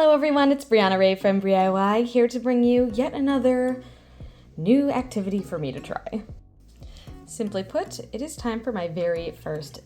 Hello everyone, it's Brianna Ray from BriIY here to bring you yet another new activity for me to try. Simply put, it is time for my very first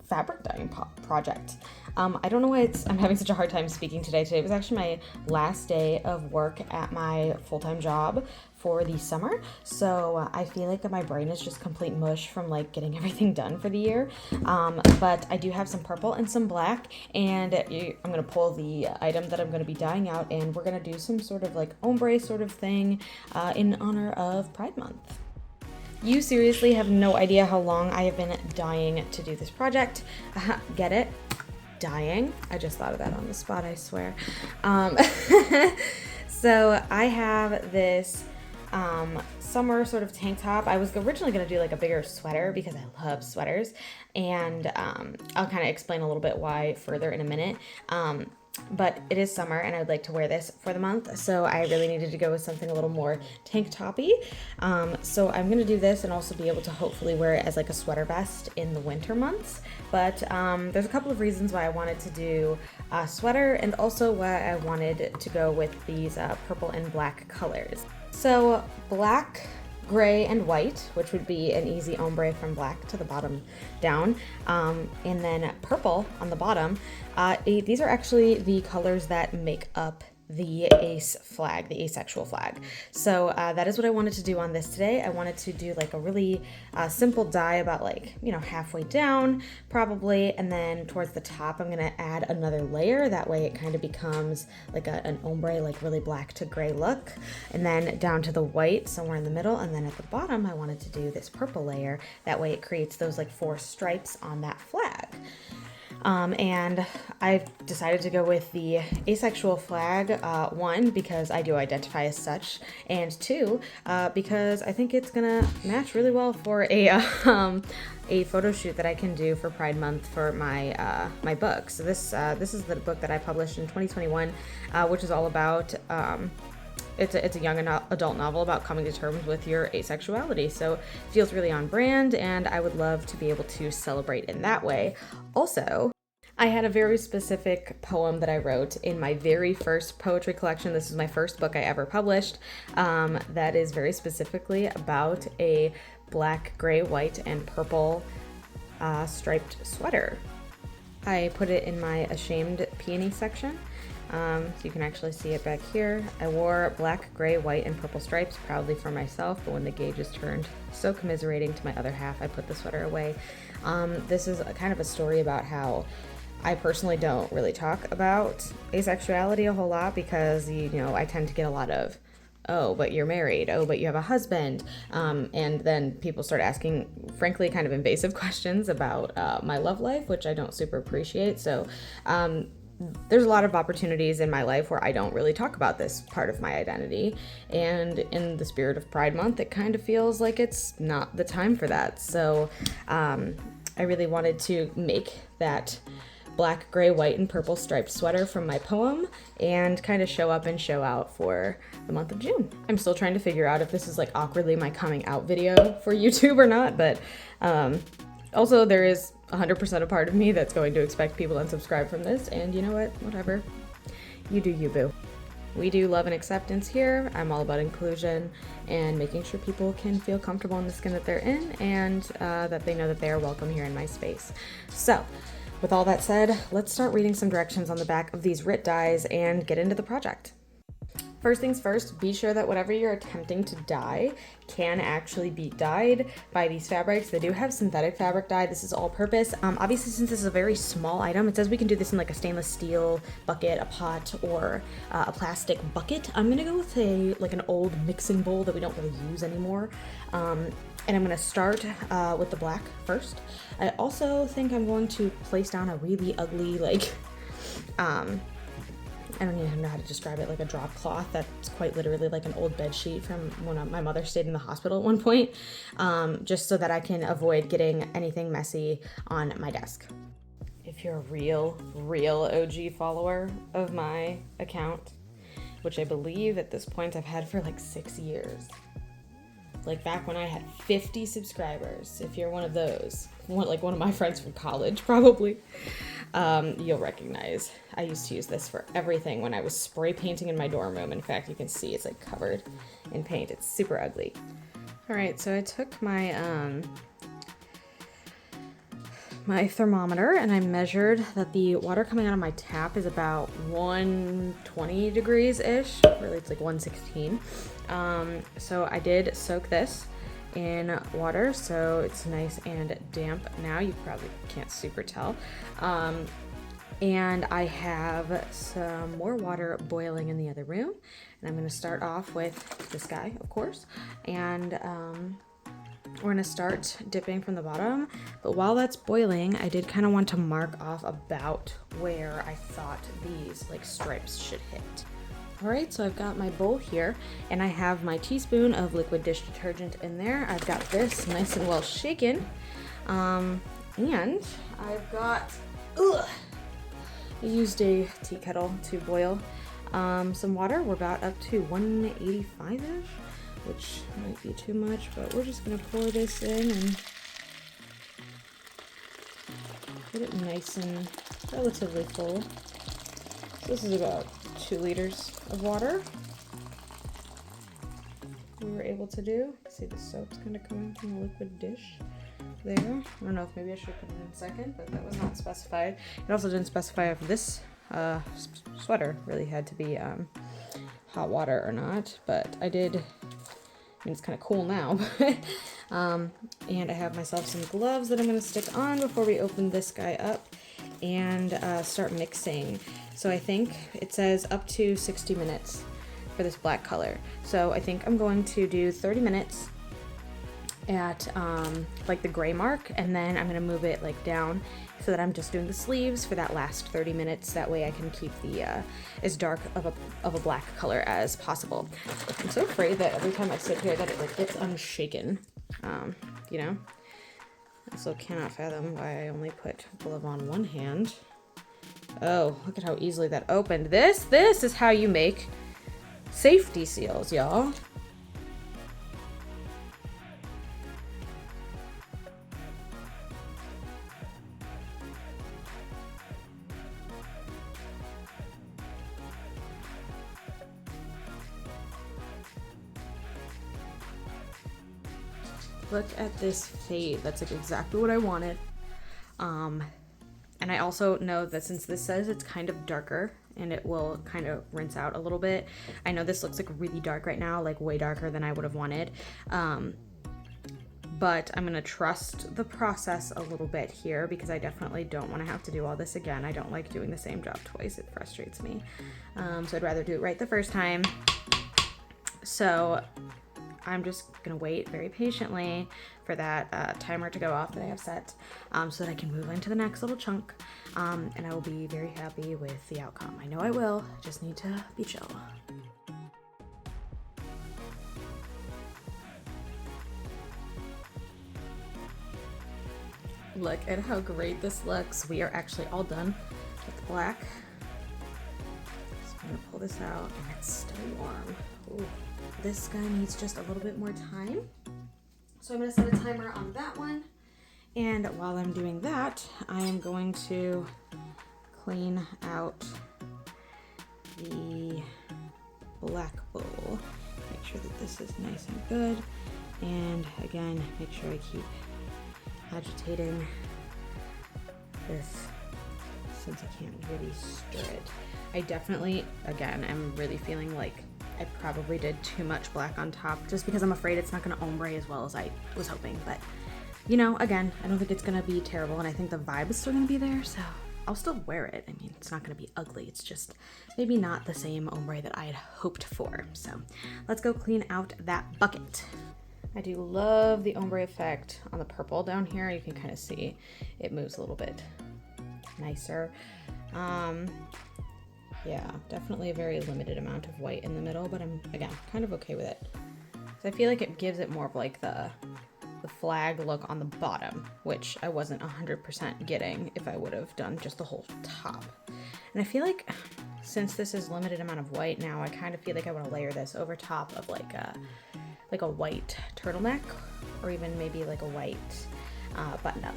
fabric dyeing project. I don't know why I'm having such a hard time speaking today. Today was actually my last day of work at my full-time job for the summer, so I feel like my brain is just complete mush from like getting everything done for the year. But I do have some purple and some black, and I'm gonna pull the item that I'm gonna be dyeing out, and we're gonna do some sort of like ombre sort of thing in honor of Pride Month. You seriously have no idea how long I have been dying to do this project. Get it? Dying. I just thought of that on the spot, I swear. So I have this summer sort of tank top. I was originally going to do like a bigger sweater because I love sweaters, and I'll kind of explain a little bit why further in a minute. But it is summer and I would like to wear this for the month, so I really needed to go with something a little more tank toppy. So I'm gonna do this and also be able to hopefully wear it as like a sweater vest in the winter months. But there's a couple of reasons why I wanted to do a sweater, and also why I wanted to go with these purple and black colors. So black, gray, and white, which would be an easy ombre from black to the bottom down, and then purple on the bottom. These are actually the colors that make up the ace flag, the asexual flag. So that is what I wanted to do on this today. I wanted to do like a really simple dye about like, halfway down probably, and then towards the top I'm gonna add another layer. That way it kind of becomes like an ombre, like really black to gray look, and then down to the white somewhere in the middle, and then at the bottom I wanted to do this purple layer. That way it creates those like 4 stripes on that flag. And I've decided to go with the asexual flag, 1, because I do identify as such, and 2, because I think it's gonna match really well for a photo shoot that I can do for Pride Month for my my book. So this is the book that I published in 2021, which is all about It's a young adult novel about coming to terms with your asexuality, so it feels really on brand, and I would love to be able to celebrate in that way. Also, I had a very specific poem that I wrote in my very first poetry collection. This is my first book I ever published, that is very specifically about a black, gray, white, and purple striped sweater. I put it in my Ashamed Peony section. So you can actually see it back here. I wore black, gray, white, and purple stripes proudly for myself, but when the gauges turned so commiserating to my other half, I put the sweater away. This is kind of a story about how I personally don't really talk about asexuality a whole lot because, I tend to get a lot of, oh, but you're married, oh, but you have a husband, and then people start asking, frankly, kind of invasive questions about my love life, which I don't super appreciate. So there's a lot of opportunities in my life where I don't really talk about this part of my identity, and in the spirit of Pride Month, it kind of feels like it's not the time for that. So I really wanted to make that black, gray, white, and purple striped sweater from my poem and kind of show up and show out for the month of June. I'm still trying to figure out if this is like awkwardly my coming out video for YouTube or not, but also there is 100% a part of me that's going to expect people to unsubscribe from this, and you know what, whatever, you do you, boo. We do love and acceptance here. I'm all about inclusion and making sure people can feel comfortable in the skin that they're in, and that they know that they are welcome here in my space. So with all that said, let's start reading some directions on the back of these RIT dyes and get into the project. First things first, be sure that whatever you're attempting to dye can actually be dyed by these fabrics. They do have synthetic fabric dye. This is all purpose. Obviously, since this is a very small item, it says we can do this in like a stainless steel bucket, a pot, or a plastic bucket. I'm gonna go with like an old mixing bowl that we don't really use anymore. And I'm gonna start with the black first. I also think I'm going to place down a really ugly, like, I don't even know how to describe it, like a drop cloth that's quite literally like an old bed sheet from when my mother stayed in the hospital at one point, just so that I can avoid getting anything messy on my desk. If you're a real OG follower of my account, which I believe at this point I've had for like 6 years, like back when I had 50 subscribers, if you're one of those, like one of my friends from college probably, you'll recognize. I used to use this for everything when I was spray painting in my dorm room. In fact, you can see it's like covered in paint. It's super ugly. All right, so I took my my thermometer and I measured that the water coming out of my tap is about 120 degrees-ish. Really, it's like 116. So I did soak this in water, so it's nice and damp now. You probably can't super tell. And I have some more water boiling in the other room. And I'm gonna start off with this guy, of course. And we're gonna start dipping from the bottom, but while that's boiling, I did kind of want to mark off about where I thought these like stripes should hit. All right, so I've got my bowl here and I have my teaspoon of liquid dish detergent in there. I've got this nice and well shaken. And I've got, I used a tea kettle to boil some water. We're about up to 185-ish. Which might be too much, but we're just gonna pour this in and get it nice and relatively full. So this is about 2 liters of water we were able to do. See, the soap's kind of coming from the liquid dish there. I don't know if maybe I should put it in second, but that was not specified. It also didn't specify if this sweater really had to be hot water or not, but I did. I mean, it's kind of cool now. And I have myself some gloves that I'm going to stick on before we open this guy up and start mixing. So I think it says up to 60 minutes for this black color. So I think I'm going to do 30 minutes at like the gray mark, and then I'm going to move it like down so that I'm just doing the sleeves for that last 30 minutes. That way I can keep the as dark of a black color as possible. I'm so afraid that every time I sit here that it like gets unshaken, you know? I also cannot fathom why I only put glove on one hand. Oh, look at how easily that opened. This is how you make safety seals, y'all. Look at this fade. That's like exactly what I wanted. And I also know that since this says it's kind of darker and it will kind of rinse out a little bit. I know this looks like really dark right now, like way darker than I would have wanted. But I'm gonna trust the process a little bit here because I definitely don't want to have to do all this again. I don't like doing the same job twice. It frustrates me. So I'd rather do it right the first time. So I'm just gonna wait very patiently for that timer to go off that I have set, so that I can move into the next little chunk, and I will be very happy with the outcome. I know I will, just need to be chill. Look at how great this looks. We are actually all done with the black. So I'm gonna pull this out and it's still warm. Ooh. This guy needs just a little bit more time. So I'm gonna set a timer on that one. And while I'm doing that, I am going to clean out the black bowl. Make sure that this is nice and good. And again, make sure I keep agitating this since I can't really stir it. I definitely, again, am really feeling like I probably did too much black on top just because I'm afraid it's not gonna ombre as well as I was hoping. But you know, again, I don't think it's gonna be terrible, and I think the vibe is still gonna be there, so I'll still wear it. I mean, it's not gonna be ugly. It's just maybe not the same ombre that I had hoped for. So let's go clean out that bucket. I do love the ombre effect on the purple down here. You can kind of see it moves a little bit nicer. Yeah, definitely a very limited amount of white in the middle, but I'm, again, kind of okay with it. So I feel like it gives it more of like the flag look on the bottom, which I wasn't 100% getting if I would have done just the whole top. And I feel like since this is limited amount of white now, I kind of feel like I want to layer this over top of like a white turtleneck, or even maybe like a white button up.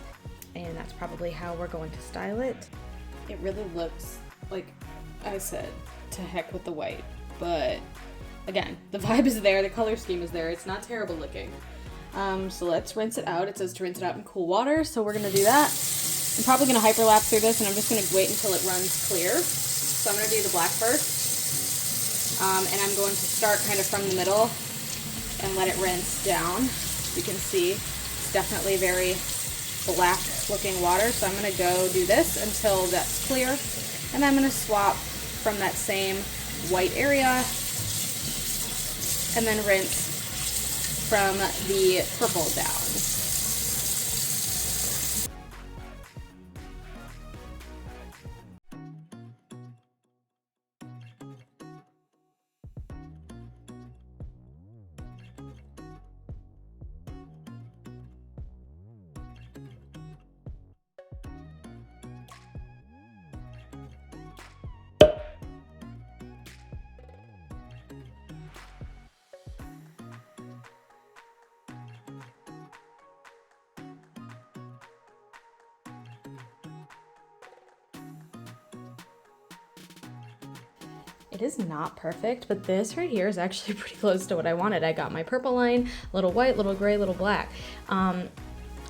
And that's probably how we're going to style it. it really looks like I said, to heck with the white. But again, the vibe is there, the color scheme is there. It's not terrible looking. So let's rinse it out. It says to rinse it out in cool water, so we're gonna do that. I'm probably gonna hyperlapse through this, and I'm just gonna wait until it runs clear. So I'm gonna do the black first, and I'm going to start kind of from the middle and let it rinse down. You can see it's definitely very black looking water, so I'm gonna go do this until that's clear, and I'm gonna swap from that same white area and then rinse from the purple down. It is not perfect, but this right here is actually pretty close to what I wanted. I got my purple line, little white, little gray, little black. And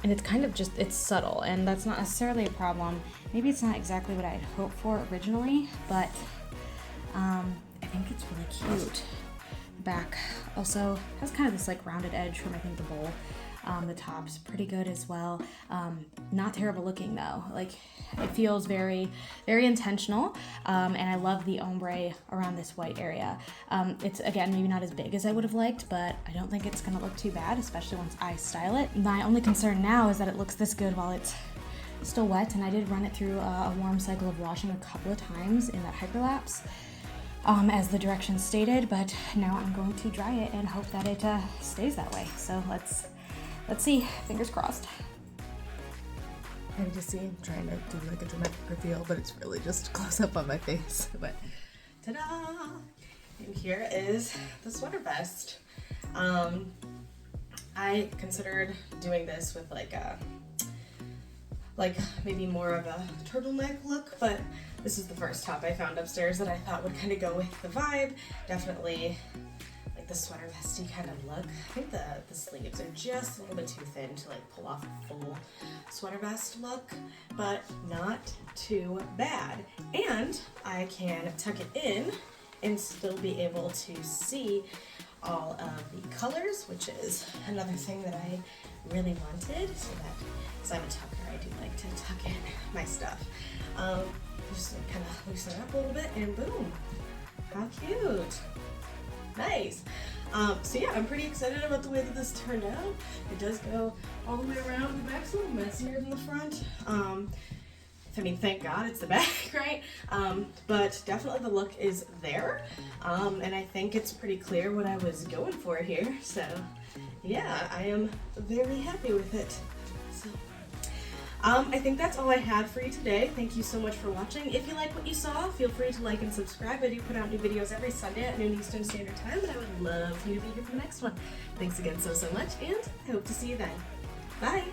it's kind of just, it's subtle, and that's not necessarily a problem. Maybe it's not exactly what I had hoped for originally, but I think it's really cute. The back also has kind of this like rounded edge from I think the bowl. The top's pretty good as well. Not terrible looking though. Like it feels very, very intentional. And I love the ombre around this white area. It's again, maybe not as big as I would have liked, but I don't think it's gonna look too bad, especially once I style it. My only concern now is that it looks this good while it's still wet, and I did run it through a warm cycle of washing a couple of times in that hyperlapse. As the directions stated, but now I'm going to dry it and hope that it stays that way. So let's see, fingers crossed. I just see I'm trying to do like a dramatic reveal, but it's really just close up on my face. But ta-da! And here is the sweater vest. I considered doing this with like maybe more of a turtleneck look, but this is the first top I found upstairs that I thought would kind of go with the vibe. Definitely like the sweater vesty kind of look. I think the sleeves are just a little bit too thin to like pull off a full sweater vest look, but not too bad. And I can tuck it in and still be able to see all of the colors, which is another thing that I really wanted, so that, because I'm a tucker, I do like to tuck in my stuff. Just kind of loosen it up a little bit, and boom, how cute. Nice. So yeah, I'm pretty excited about the way that this turned out. It does go all the way around. The back's a little messier than the front. I mean, thank God it's the back, right? But definitely the look is there. And I think it's pretty clear what I was going for here. So yeah, I am very happy with it. So I think that's all I had for you today. Thank you so much for watching. If you like what you saw, feel free to like and subscribe. I do put out new videos every Sunday at noon Eastern Standard Time, and I would love for you to be here for the next one. Thanks again so much, and I hope to see you then. Bye!